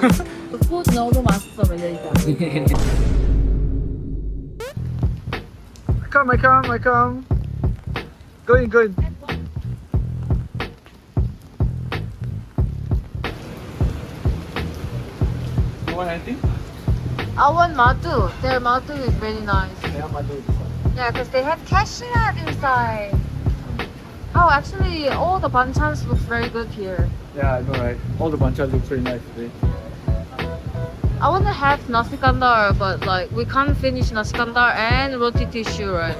The food 너무 맛있어, Malaysia. I come. Go in. You want anything? I want madu. Their madu is very nice. Yeah, madu. Yeah, because they have cashew nut inside. Oh, actually, all the banchans look very good here. Yeah, I know, right? All the banchan look very nice today. I want to have nasikandar, but like we can't finish nasikandar and rotitisu, right?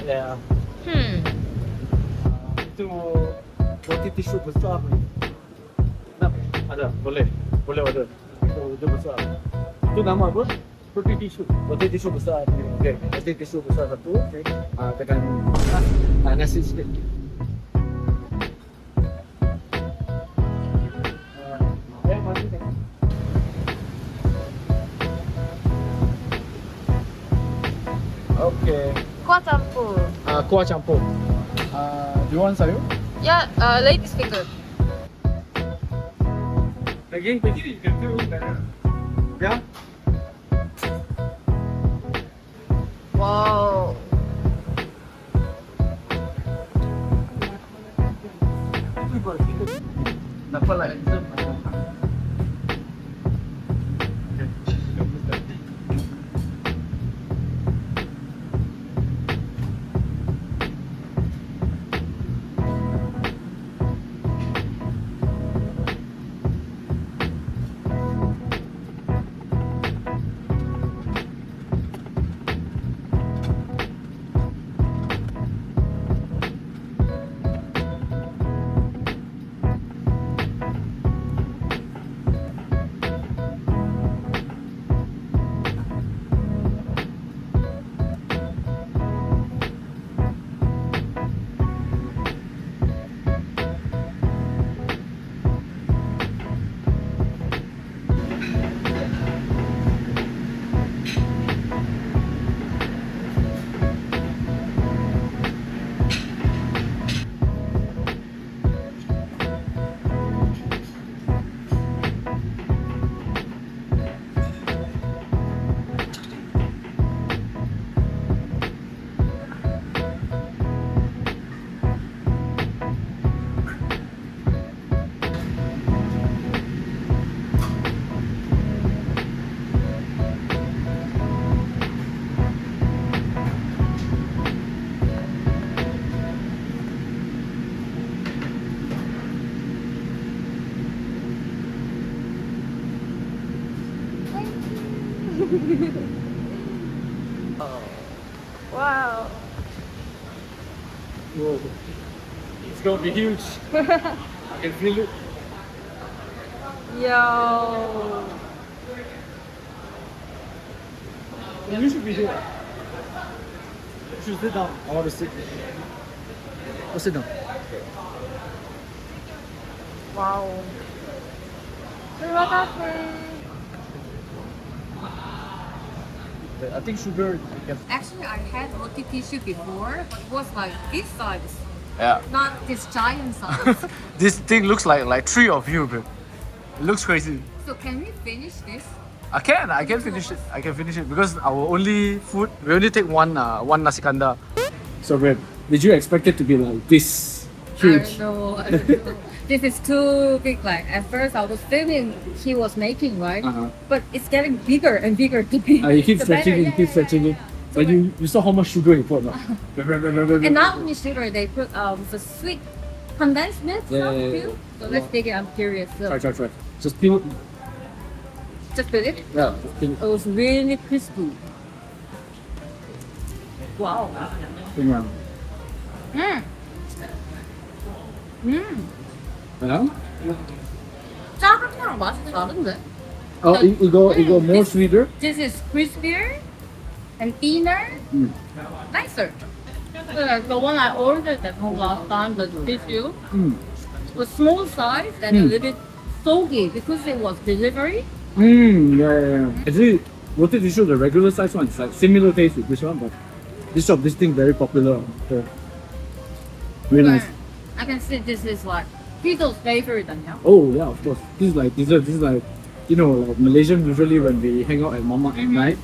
Yeah. Itu roti tisu besar ni. Nak? Ada, boleh order. Itu besar. Itu nama apa? Roti tisu. Roti tisu besar. Okay, roti tisu besar satu. Okay. Tekan nasi sikit. Okay. Kuah campur. Kuah campur. Do you want sayur? Yeah, ladies finger. Lagi you can do better. Yeah. Wow. Dapat lah. Wow. Whoa. It's gonna be huge. I can feel it. Yo. You should be here. You should sit down. I want to sit. Go sit down. Wow. Terima kasih. I think sugar. Actually, I had roti tissue before, but it was like this size, Yeah. not this giant size. This thing looks like three of you, bro. It looks crazy. So can we finish this? I can finish it. I can finish it because our only food, we only take one nasikandar. So, babe, did you expect it to be like this huge? I don't know. This is too big. Like at first, I was filming he was making, right? But it's getting bigger and bigger to be. You keep the stretching better. it, keep stretching it. But you saw how much sugar he put, no? And not only sugar, they put the sweet condensed milk. Yeah. So let's take it. I'm curious. So, Try. Just peel it. just put it. Yeah, just peel it. It was really crispy. Wow. Bring around. Yeah? 작은 거랑 맛이 다른데? Oh, it go more sweeter. This is crispier and thinner, nicer. The one I ordered at home last time, the tissue, was small size and a little bit soggy because it was delivery. Yeah. Actually, roti tissue, the regular size one, is like similar taste with this one, but this thing very popular. So, very nice. I can see this is like people's favorite, yeah. Oh yeah, of course. This is like dessert. This is like you know, like Malaysian usually when we hang out at mamak at night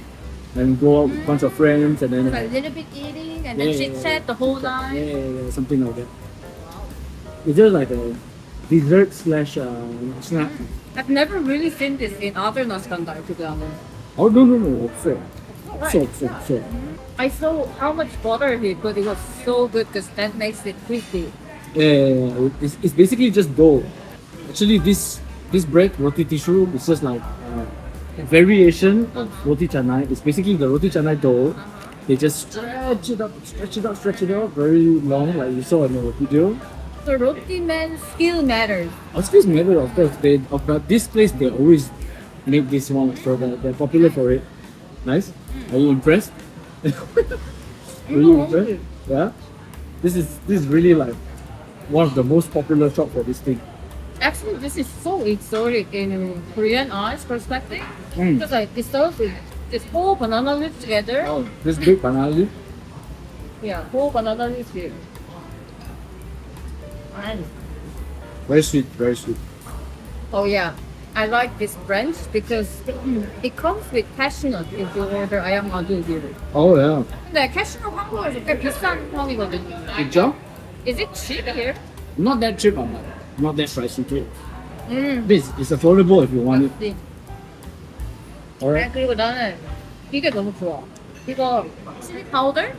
and go out with a bunch of friends and then Like a little bit eating and then chit chat the whole night. yeah, something like that. It's just like a dessert slash snack. I've never really seen this in other nasikandar, to be honest. Oh no, so. I saw how much butter he put. It was so good because that makes it crispy. Yeah, it's basically just dough. Actually, this bread, rotitisu, is just like a variation of roticanai. It's basically the roticanai dough. They just stretch it out very long, like you saw in the video. So roti man skill matters. Of course, matter of course. But this place they always make this one, so they're popular for it. Nice. Are you impressed? Are you impressed? Yeah. This is really like one of the most popular shop for this thing. Actually, this is so exotic in Korean eyes perspective. Mm. Because like it serves with this whole banana leaf together. Oh, this big banana leaf. Yeah, whole banana leaf here. Nice. Very sweet, very sweet. Oh yeah, I like this branch because it comes with cashew nut if you order ayam madu here. Oh yeah. 근데 cashew nut 한국에서 꽤 비싼 편이거든요. Ichang? Is it cheap here? Not that cheap, but not that pricey too. This is affordable if you want it. 네. Alright. 그리고 나는 이게 너무 좋아. 이거 chili powder?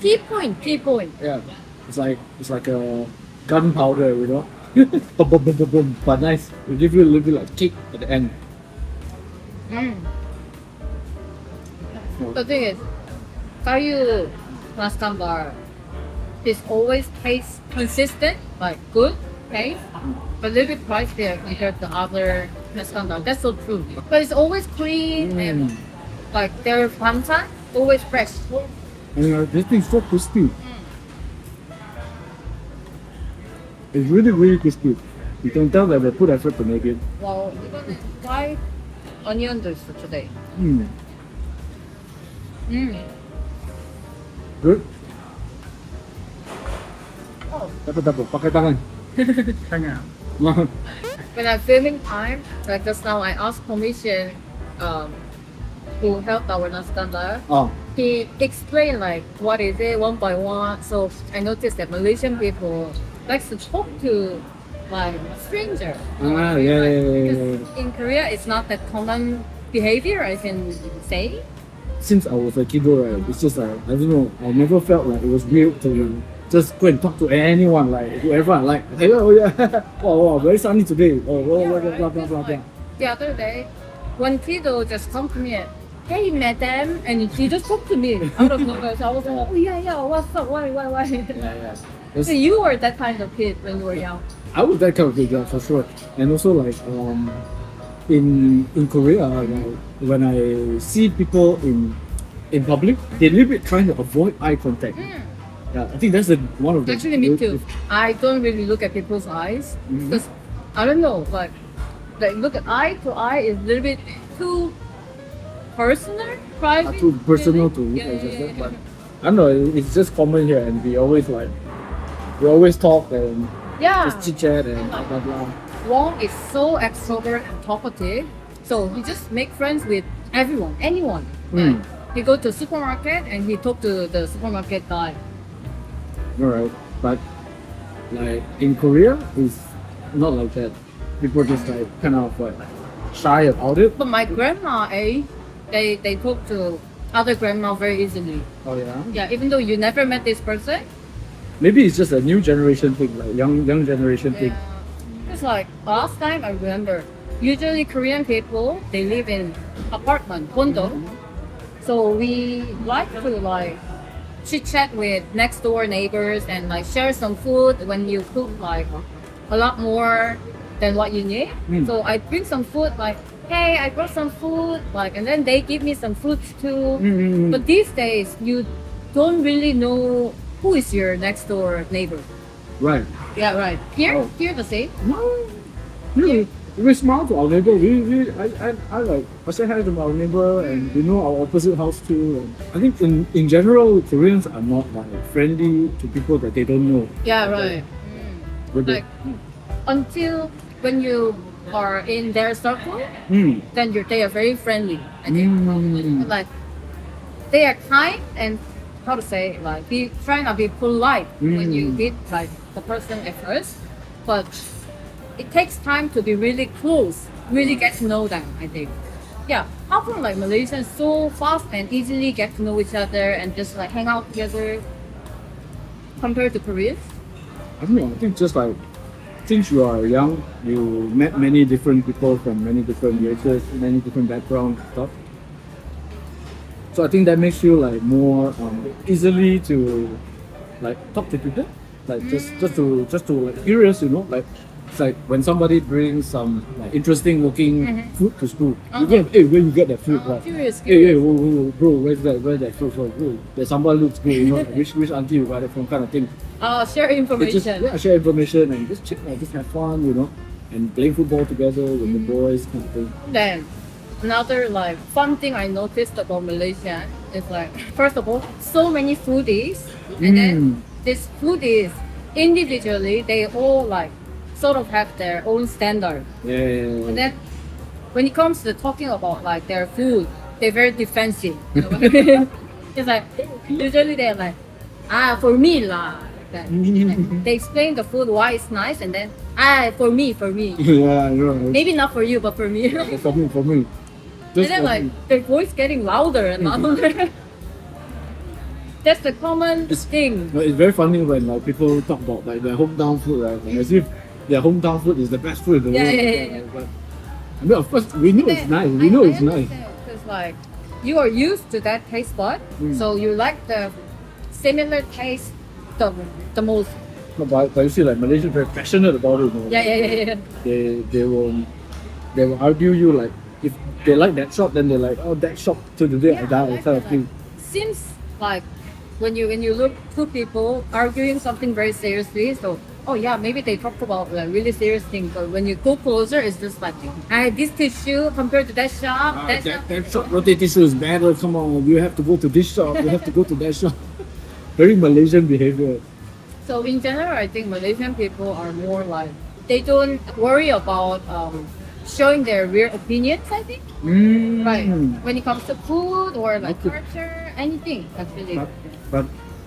Key point. Yeah. It's like a gunpowder, you know. Boom, boom, boom, boom, boom. But nice. It gives you a little bit like kick at the end. The thing is, kayu nasikandar is always taste consistent, like good taste, but a little bit pricier compared to other nasikandar. That's so true. But it's always clean and like their banchan always fresh. And this thing's so crispy. It's really, really crispy. You can tell that they put effort to make it. Wow, 이거는 fried onions today. Good? Oh. Dapat, pakai tangan. When I'm filming time, like just now, I asked permission to help our nasikandar. Oh. He explained like what is it one by one. So I noticed that Malaysian people likes to talk to like stranger. Yeah. Because in Korea, it's not that common behavior, I can say. Since I was a kiddo, right, it's just like, I don't know, I never felt like it was weird to just go and talk to anyone, like whoever I like. Hey, oh yeah, wow, very sunny today. Oh, blah, blah, blah. The other day, one kiddo just come to me and, hey madam, and he just talked to me out of nowhere. So I was like, oh yeah, what's up? Why? Yeah. So you were that kind of kid when you were young. I was that kind of kid, yeah, for sure. And also like in Korea, like, when I see people in public, they're a little bit trying to avoid eye contact. Yeah, I think that's one of the. Actually, me too. I don't really look at people's eyes because I don't know, like look at eye to eye is a little bit too personal, private. Too personal to look Yeah, at just yeah, that, but I don't know. It's just common here, and we always talk and Yeah. just chit chat and blah blah blah. Wong is so extrovert and talkative, so he just make friends with everyone, anyone. Like, he go to supermarket and he talk to the supermarket guy. Alright, but like in Korea, it's not like that. People just like kind of like shy about it. But my grandma, they talk to other grandma very easily. Oh yeah. Yeah, even though you never met this person. Maybe it's just a new generation thing, like young generation thing. It's like last time I remember, usually Korean people they live in apartment, condo. So we like to like chit chat with next door neighbors and like share some food when you cook like a lot more than what you need. So I bring some food like, hey, I brought some food, like, and then they give me some fruits too. But these days you don't really know who is your next door neighbor. Right. Yeah, right. Here the same. No. We smile to our neighbor. I like I say hi to our neighbor, and we know our opposite house too. And I think in general, Koreans are not like friendly to people that they don't know. Yeah, right. But Like until when you are in their circle, Mm. then they are very friendly. I think like they are kind and how to say like be trying to be polite when you meet like the person at first, but it takes time to be really close, really get to know them. I think. Yeah, how come like Malaysians so fast and easily get to know each other and just like hang out together compared to Koreans? I don't know. I think just like since you are young, you met many different people from many different races, many different backgrounds and stuff. So I think that makes you like more easily to like talk to people, like just to like curious, you know, like it's like when somebody brings some like interesting looking food to school, you go, hey, where you get that food? Like, Curious. hey, whoa, bro, where's that food from? Oh, the sambal looks good, you know, like, which auntie you got it from, kind of thing. Share information. Share information and just chill, like, just have fun, you know, and playing football together with the boys, kind of thing. Then another like fun thing I noticed about Malaysia is like first of all, so many foodies, and then these foodies individually they all like sort of have their own standard. Yeah. And then when it comes to talking about like their food, they're very defensive. You know what I mean? It's like usually they're like, for me lah. Like that. They explain the food why it's nice, and then for me. Yeah, you know. Maybe not for you, but for me. For me. And then like their voice getting louder and louder. That's the common thing. But it's very funny when like people talk about like their hometown food, right? Like, as if their hometown food is the best food in the world. Yeah. But I mean, of course, we know it's nice. We know it's nice. Because like you are used to that taste bud, so you like the similar taste the most. No, but you see, like Malaysians very passionate about it. You know? Yeah. They will argue you like if they like that shop, then they're like, oh, that shop till the day I die, like kind of that. thing. Seems like when you look two people arguing something very seriously, so oh yeah, maybe they talk about like really serious things, but when you go closer, it's just like this tissue compared to that shop, That shop rotitisu is better. Come on, you have to go to this shop. You have to go to that shop. Very Malaysian behavior. So in general, I think Malaysian people are more like they don't worry about showing their real opinions. I think right when it comes to food or like culture, anything actually. But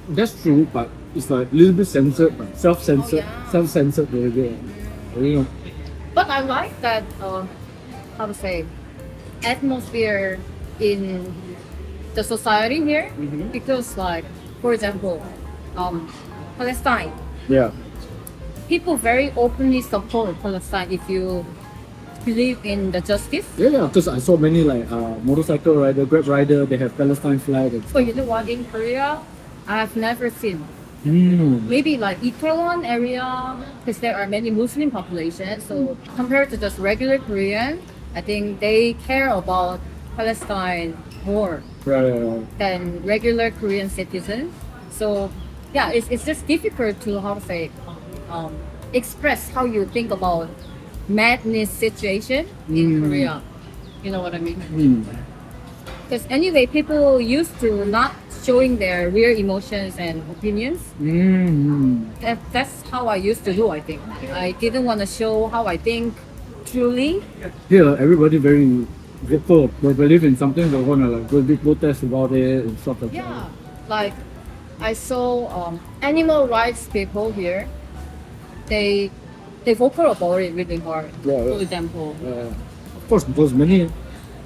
that's true. But it's like a little bit censored, like self-censored, self-censored behavior. You know. But I like that how to say atmosphere in the society here because like for example Palestine, Yeah. people very openly support Palestine if you believe in the justice. Yeah. Because I saw many like motorcycle rider, Grab rider. They have Palestine flag. And So you know what, in Korea I've never seen maybe like Itaewon area because there are many Muslim populations, so compared to just regular Korean, I think they care about Palestine more Right. than regular Korean citizens. So yeah, it's just difficult to how to say express how you think about madness situation in Korea. You know what I mean? Because anyway, people used to not showing their real emotions and opinions. That's how I used to do. I think I didn't want to show how I think truly. Here, everybody very vocal. They believe in something. They want to like go big protest about it and stuff like Yeah, like I saw animal rights people here. They vocal about it really hard. Yeah. For example, Of course, because many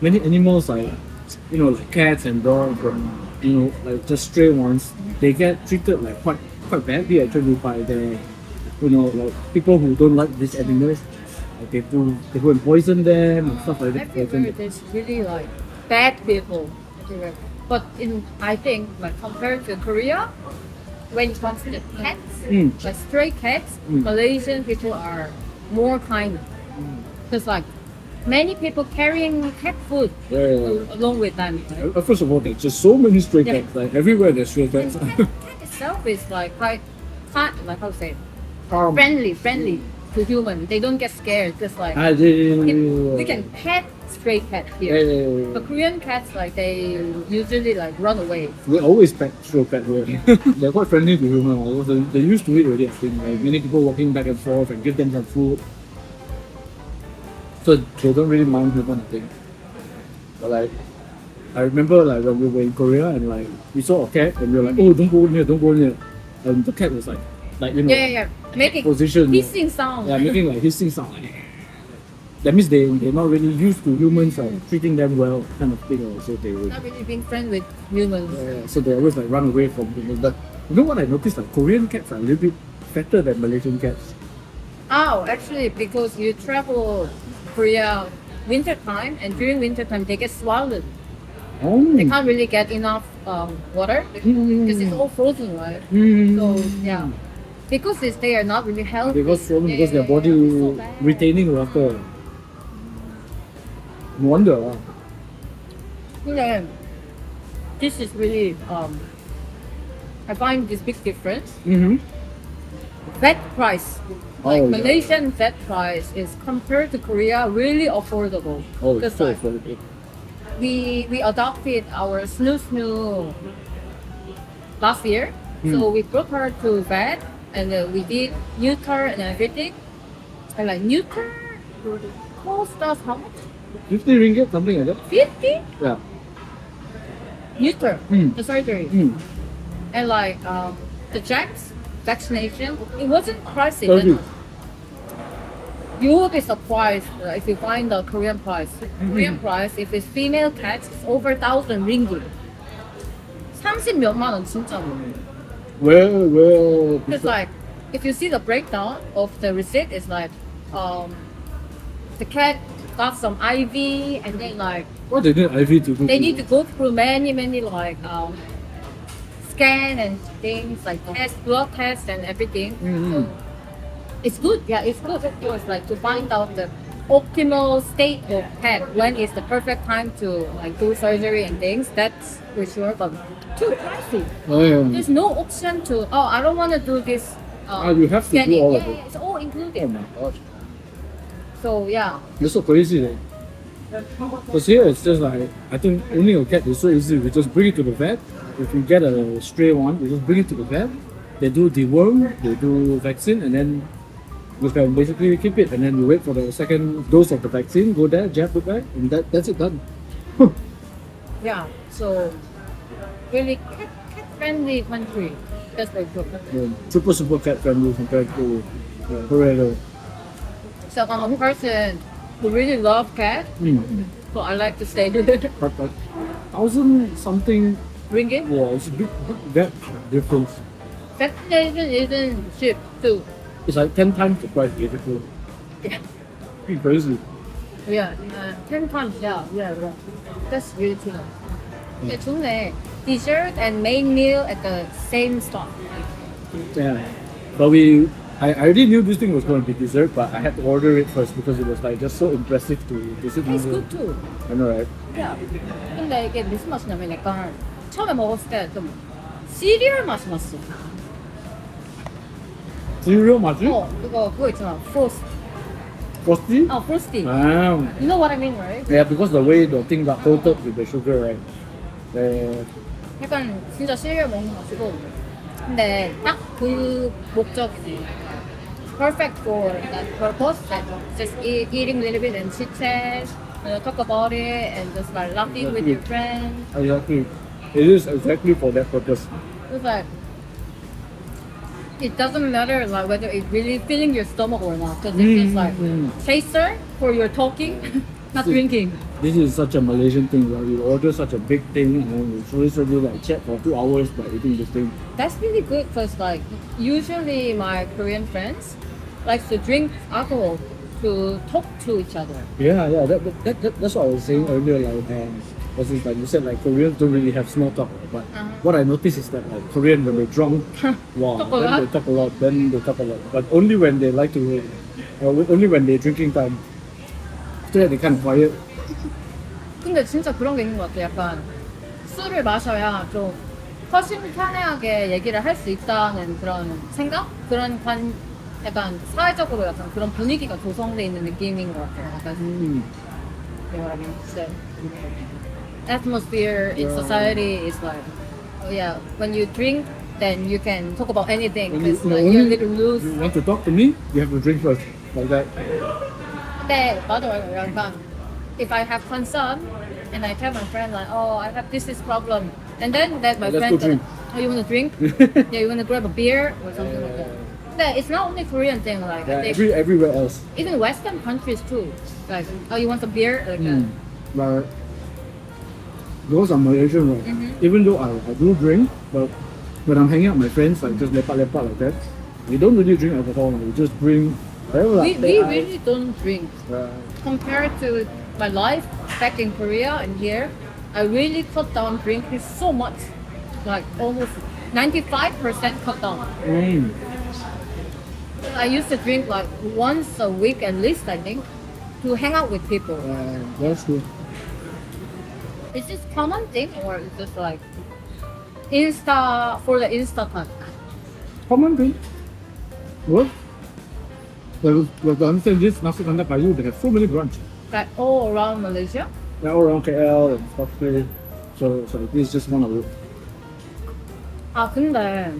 animals like like cats and dogs and like just stray ones, they get treated like quite badly actually by the like people who don't like these animals. Like they go and poison them and stuff like that. everywhere there's really like bad people everywhere. But I think like compared to Korea, when it comes to the cats, like stray cats, Malaysian people are more kind. Because like many people carrying cat food along with them. First of all, there's just so many stray cats. Like everywhere there's stray And cats. cat itself is like quite like how to say Calm. friendly to human. They don't get scared because like we can pet stray cat here. Yeah. But Korean cats like they usually like run away. We always pet stray cat here. They're quite friendly to human. Also. They're used to it already. I think like many people walking back and forth and give them some food. So they don't really mind human, I think. But like, I remember like when we were in Korea and like we saw a cat and we were like, oh, don't go near, don't go near. And the cat was like you know, Yeah. Making position. hissing sound. Yeah, making like hissing sound. That means they're not really used to humans treating them well, kind of thing. So they would. Not really being friends with humans. Yeah, so they always like run away from humans. But you know what I noticed? Like Korean cats are a little bit fatter than Malaysian cats. Oh, actually, because you travel Korea winter time, and during winter time they get swollen. Oh. They can't really get enough water because it's all frozen, right? So yeah, because they are not really healthy. They got swollen because their body so bad. retaining water. No wonder. Yeah, this is really I find this big difference. Vet price, like Oh, yeah. Malaysian vet price is compared to Korea really affordable. Oh, Because, it's so like, affordable. we adopted our snoo last year, so we brought her to vet and we did neuter and everything. And like neuter cost us how much? 50 ringgit, something like that. 50? Yeah. Neuter, Mm. the surgery. And like the jabs, vaccination, it wasn't pricey. 30. You will be surprised if you find the Korean price. Korean price, if it's female cats, it's over 1,000 ringgit. 30 몇만 원 진짜로. Well. It's like, if you see the breakdown of the receipt, it's like, the cat got some IV and then like, What they need IV to do? they need to go through many like, scan and things like blood tests and everything. So it's good, yeah, it's good of course, like to find out the optimal state of cat, when is the perfect time to like do surgery and things, that's for sure, but too pricey. Oh, yeah. There's no option to, I don't want to do this. You have to do scanning. all of Yeah, it. it's all included. Oh my gosh. So yeah, You're so crazy. Eh? Because here it's just like, I think owning a cat is so easy. We just bring it to the vet. If you get a stray one, you just bring it to the vet. They do deworm, they do vaccine, and then you can basically keep it. And then you wait for the second dose of the vaccine, go there, jab it back, and that's it done. yeah. So really cat friendly country. That's very good. Super cat friendly compared to Korea. So I'm a person who really love cat, so I like to stay there. But 1,000 something Ringgit. was a big that difference. Vaccination isn't cheap too. It's like 10 times the price basically. Yeah. Pretty crazy. Yeah, 10 times. Yeah. That's really cheap. Yeah, 좋네. Dessert and main meal at the same stop. Yeah. But I already knew this thing was going to be dessert, but I had to order it first because it was like just so impressive to sit Tastes down. good too. I know, right? Yeah. 근데 이게 무슨 맛이냐면 약간 처음에 먹었을 때 좀 시리얼 맛이 났어. Cereal 맛이? 그거 있잖아. Frost. Frosty? Frosty. Wow. You know what I mean, right? Yeah, because the way the thing got coated with the sugar, right? 약간 진짜 시리얼 먹는 맛이고. 근데 딱 그 목적이지. Perfect for that purpose. That just eating a little bit and chit chat, talk about it, and just like laughing with your friends. Exactly. It is exactly for that purpose. It's like it doesn't matter like whether it's really filling your stomach or not, because it's just like chaser for your talking, not drinking. This is such a Malaysian thing, where you order such a big thing and then you slowly like chat for 2 hours by eating this thing. That's really good because like usually my Korean friends likes to drink alcohol to talk to each other. Yeah, that's what I was saying earlier. Like, was it like you said, like Koreans don't really have small talk, but what I noticed is that like Korean when they're drunk, wow, Talk a then lot. they talk a lot, then they talk a lot, but only when they like to, only when they're drinking time. After that they kind of quiet. 근데 진짜 그런 게 있는 것 같아. 약간 술을 마셔야 좀 허심탄회하게 얘기를 할 수 있다는 그런 생각? 약간 사회적으로 약간 그런 분위기가 조성돼 있는 느낌인 것 같아요. 약간 you know what I mean? So, atmosphere in society is like, oh yeah, when you drink, then you can talk about anything because like, you're a little loose. You want to talk to me? You have to drink first, like that. 네, 맞아. 약간 if I have concern and I tell my friend like, oh, I have this problem, and then that my Let's friend, go drink. oh, you want to drink? Yeah, you want to grab a beer or something like that. Yeah, it's not only Korean thing. Like I think everywhere else. even Western countries too. Like, oh, you want a beer? Like that. But because I'm Malaysian, right? Even though I do drink, but when I'm hanging out with my friends, like just lepak like that, we don't really drink alcohol. We just drink. We really don't drink. Compared to my life back in Korea and here, I really cut down drinking so much. Like almost 95% cut down. I used to drink like once a week at least, I think, to hang out with people. That's good. Is this common thing or is this like Insta for the Insta type? Common thing. What? Well, to understand this Nasi Kandar Kayu, they have so many branches. Like all around Malaysia? They're all around KL and stuff. So this is just one of it. 아 근데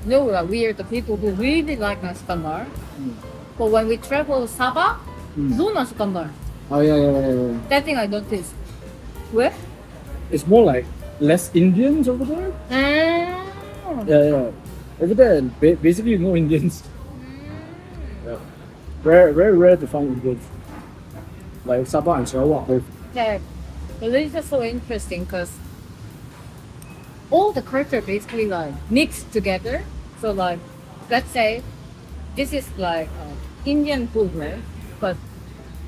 you know we are the people who really like nasikandar. But when we travel Sabah, no nasikandar. Oh yeah. That thing I noticed. Where? It's more like less Indians over there. Yeah. Over there, basically no Indians. Yeah. Very rare to find Indians. Like Sabah and Sarawak both. Yeah, Malaysia is so interesting because all the culture basically like mixed together. So like, let's say this is like Indian food, right? But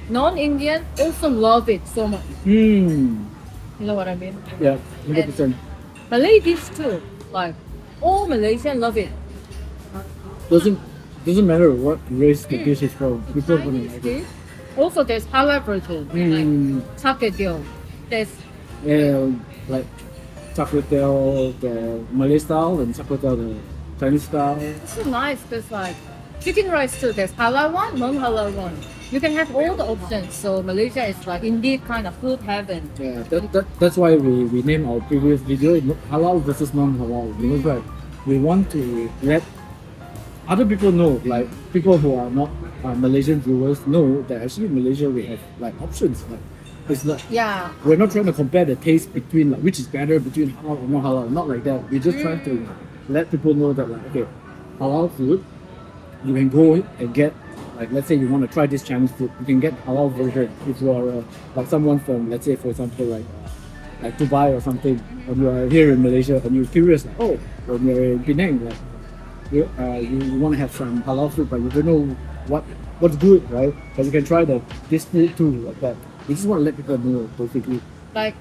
non-Indian also love it so much. You know what I mean? Yeah, 100%. Malay dish too. Like all Malaysian love it. Doesn't matter what race the dish is from. People gonna Chinese like dish. it. Also, there's halal version, like chaketiao. There's Like chaketiao the Malay style and chaketiao the Chinese style. it's so nice because like chicken rice too. There's halal one, non-halal one. You can have all the options. So Malaysia is like indeed kind of food heaven. Yeah, that's why we named our previous video halal versus non-halal. Because like we want to let other people know, like people who are not Malaysian viewers know that actually in Malaysia we have like options. Like it's not. Yeah. We're not trying to compare the taste between like which is better between halal or non halal. Not like that. We're just trying to let people know that like okay, halal food, you can go and get like let's say you want to try this Chinese food, you can get halal version if you are like someone from let's say for example like Dubai or something, and you are here in Malaysia and you're curious like oh when you're in Penang like you want to have some halal food but you don't know what's good, right? But you can try this food too like that. We just want to let people know basically. Like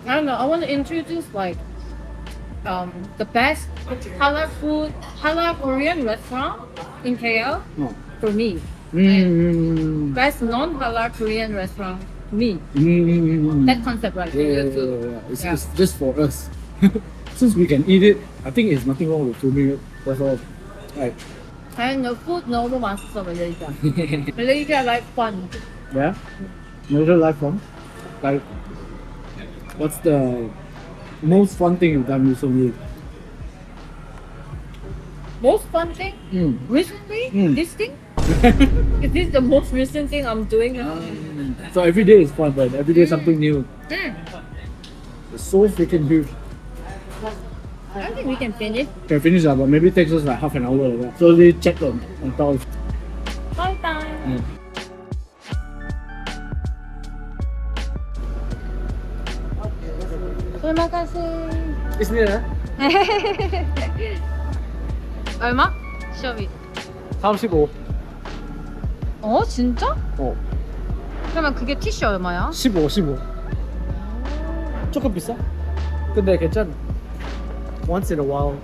I don't know. I want to introduce like the best halal food, halal Korean restaurant in KL for me. And best non-halal Korean restaurant for me. That concept right there too. It's just for us. Since we can eat it, I think there's nothing wrong with filming it. That's all. Right. And the food 너무 맛있어 Malaysia. Malaysia like fun. Yeah? Malaysia life fun? Like, what's the most fun thing you've done recently? Most fun thing? Recently? This thing? Is this the most recent thing I'm doing? So every day is fun, but every day is something new. It's so freaking huge. I think we can finish. Can finish that, but maybe it takes us like half an hour like that. So they check on top. Bye time. Terima kasih. Bismillah. 얼마? Show me. 35. 어 진짜? 어. 그러면 그게 티슈 얼마야? 15. 조금 비싸? 근데 괜찮아. Once in a while.